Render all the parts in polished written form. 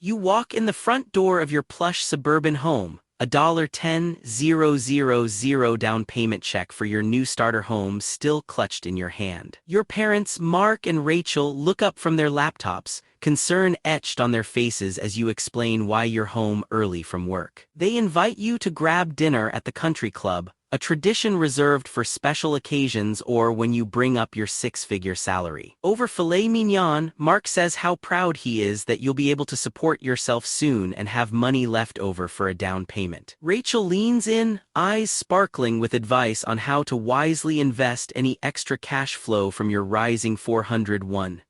You walk in the front door of your plush suburban home, a $10,000 down payment check for your new starter home still clutched in your hand. Your parents, Mark and Rachel, look up from their laptops, concern etched on their faces as you explain why you're home early from work. They invite you to grab dinner at the country club, a tradition reserved for special occasions or when you bring up your six-figure salary. Over filet mignon, Mark says how proud he is that you'll be able to support yourself soon and have money left over for a down payment. Rachel leans in, eyes sparkling with advice on how to wisely invest any extra cash flow from your rising 401k.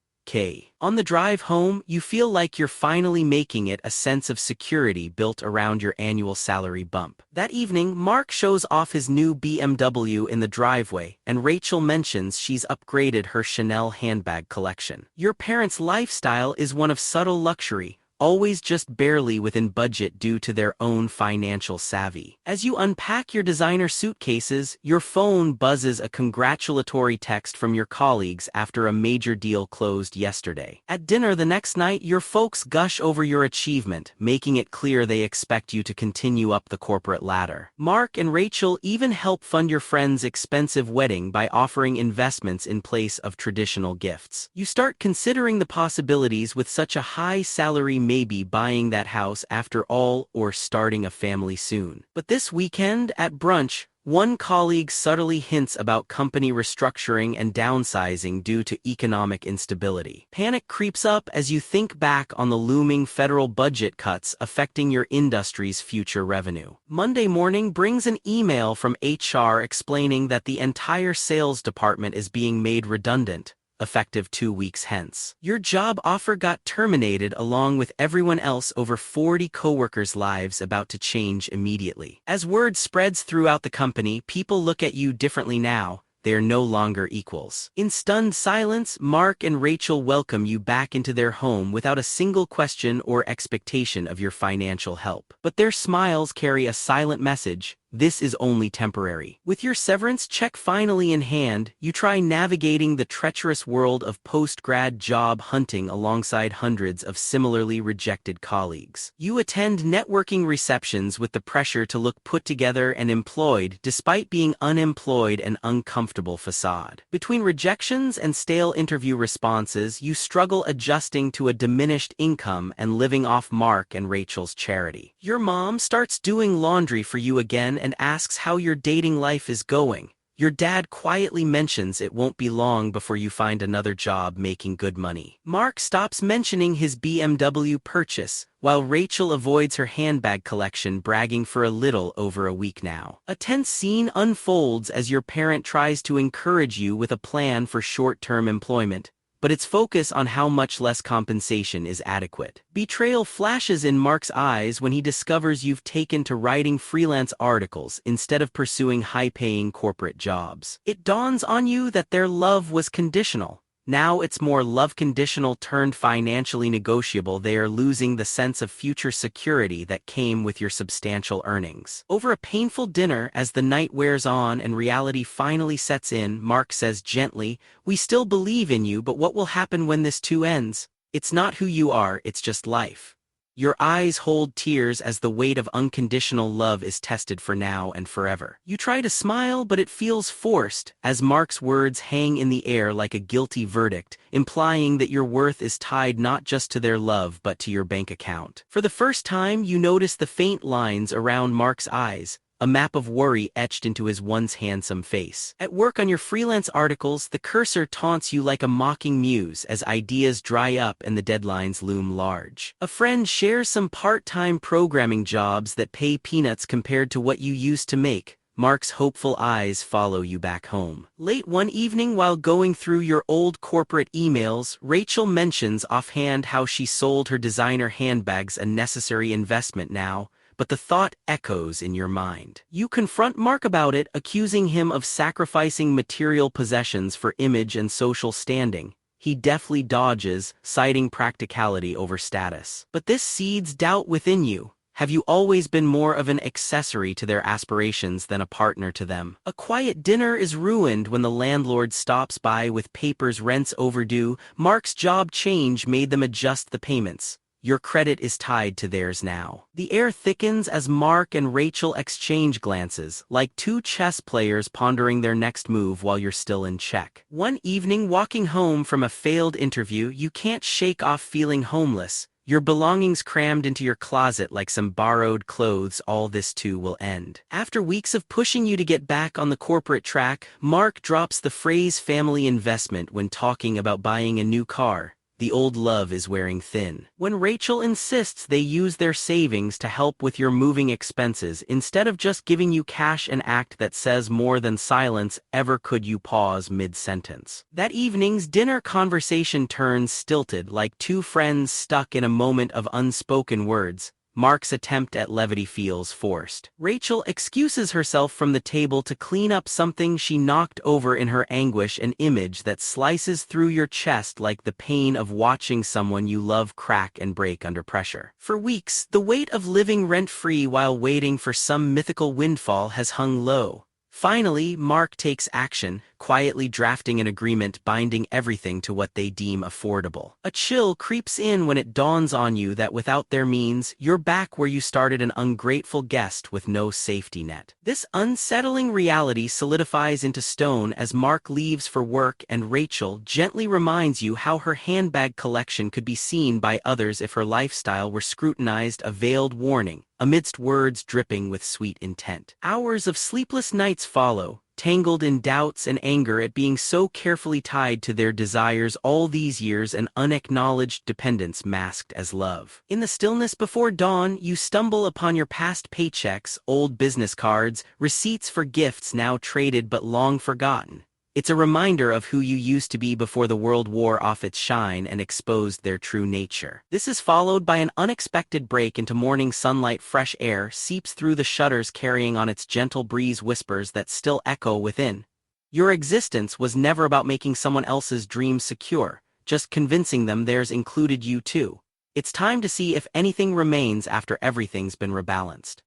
On the drive home, you feel like you're finally making it a sense of security built around your annual salary bump. That evening, Mark shows off his new BMW in the driveway, and Rachel mentions she's upgraded her Chanel handbag collection. Your parents' lifestyle is one of subtle luxury, always just barely within budget due to their own financial savvy. As you unpack your designer suitcases, your phone buzzes a congratulatory text from your colleagues after a major deal closed yesterday. At dinner the next night, your folks gush over your achievement, making it clear they expect you to continue up the corporate ladder. Mark and Rachel even help fund your friend's expensive wedding by offering investments in place of traditional gifts. You start considering the possibilities with such a high salary, maybe buying that house after all or starting a family soon. But this weekend at brunch, one colleague subtly hints about company restructuring and downsizing due to economic instability. Panic creeps up as you think back on the looming federal budget cuts affecting your industry's future revenue. Monday morning brings an email from HR explaining that the entire sales department is being made redundant, effective 2 weeks hence. Your job offer got terminated along with everyone else, over 40 coworkers' lives about to change immediately. As word spreads throughout the company, people look at you differently now. They are no longer equals. In stunned silence, Mark and Rachel welcome you back into their home without a single question or expectation of your financial help. But their smiles carry a silent message: this is only temporary. With your severance check finally in hand, you try navigating the treacherous world of post-grad job hunting alongside hundreds of similarly rejected colleagues. You attend networking receptions with the pressure to look put together and employed despite being unemployed, an uncomfortable facade. Between rejections and stale interview responses, you struggle adjusting to a diminished income and living off Mark and Rachel's charity. Your mom starts doing laundry for you again and asks how your dating life is going. Your dad quietly mentions it won't be long before you find another job making good money. Mark stops mentioning his BMW purchase, while Rachel avoids her handbag collection, bragging for a little over a week now. A tense scene unfolds as your parent tries to encourage you with a plan for short-term employment, but its focus on how much less compensation is adequate. Betrayal flashes in Mark's eyes when he discovers you've taken to writing freelance articles instead of pursuing high-paying corporate jobs. It dawns on you that their love was conditional. Now it's more love conditional turned financially negotiable. They are losing the sense of future security that came with your substantial earnings. Over a painful dinner, as the night wears on and reality finally sets in, Mark says gently, "We still believe in you, but what will happen when this too ends? It's not who you are, it's just life." Your eyes hold tears as the weight of unconditional love is tested for now and forever. You try to smile, but it feels forced, as Mark's words hang in the air like a guilty verdict, implying that your worth is tied not just to their love but to your bank account. For the first time, you notice the faint lines around Mark's eyes, a map of worry etched into his once handsome face. At work on your freelance articles, the cursor taunts you like a mocking muse as ideas dry up and the deadlines loom large. A friend shares some part-time programming jobs that pay peanuts compared to what you used to make. Mark's hopeful eyes follow you back home. Late one evening, while going through your old corporate emails, Rachel mentions offhand how she sold her designer handbags, a necessary investment now, but the thought echoes in your mind. You confront Mark about it, accusing him of sacrificing material possessions for image and social standing. He deftly dodges, citing practicality over status. But this seeds doubt within you. Have you always been more of an accessory to their aspirations than a partner to them? A quiet dinner is ruined when the landlord stops by with papers rents overdue. Mark's job change made them adjust the payments. Your credit is tied to theirs now. The air thickens as Mark and Rachel exchange glances, like two chess players pondering their next move while you're still in check. One evening, walking home from a failed interview, you can't shake off feeling homeless. Your belongings crammed into your closet like some borrowed clothes. All this too will end. After weeks of pushing you to get back on the corporate track, Mark drops the phrase family investment when talking about buying a new car. The old love is wearing thin. When Rachel insists they use their savings to help with your moving expenses instead of just giving you cash, an act that says more than silence ever could. You pause mid-sentence. That evening's dinner conversation turns stilted, like two friends stuck in a moment of unspoken words. Mark's attempt at levity feels forced. Rachel excuses herself from the table to clean up something she knocked over in her anguish, an image that slices through your chest like the pain of watching someone you love crack and break under pressure. For weeks, the weight of living rent-free while waiting for some mythical windfall has hung low. Finally, Mark takes action, quietly drafting an agreement binding everything to what they deem affordable. A chill creeps in when it dawns on you that without their means, you're back where you started, an ungrateful guest with no safety net. This unsettling reality solidifies into stone as Mark leaves for work, and Rachel gently reminds you how her handbag collection could be seen by others if her lifestyle were scrutinized, a veiled warning, amidst words dripping with sweet intent. Hours of sleepless nights follow, tangled in doubts and anger at being so carefully tied to their desires all these years, an unacknowledged dependence masked as love. In the stillness before dawn, you stumble upon your past paychecks, old business cards, receipts for gifts now traded but long forgotten. It's a reminder of who you used to be before the world wore off its shine and exposed their true nature. This is followed by an unexpected break into morning sunlight. Fresh air seeps through the shutters, carrying on its gentle breeze whispers that still echo within. Your existence was never about making someone else's dreams secure, just convincing them theirs included you too. It's time to see if anything remains after everything's been rebalanced.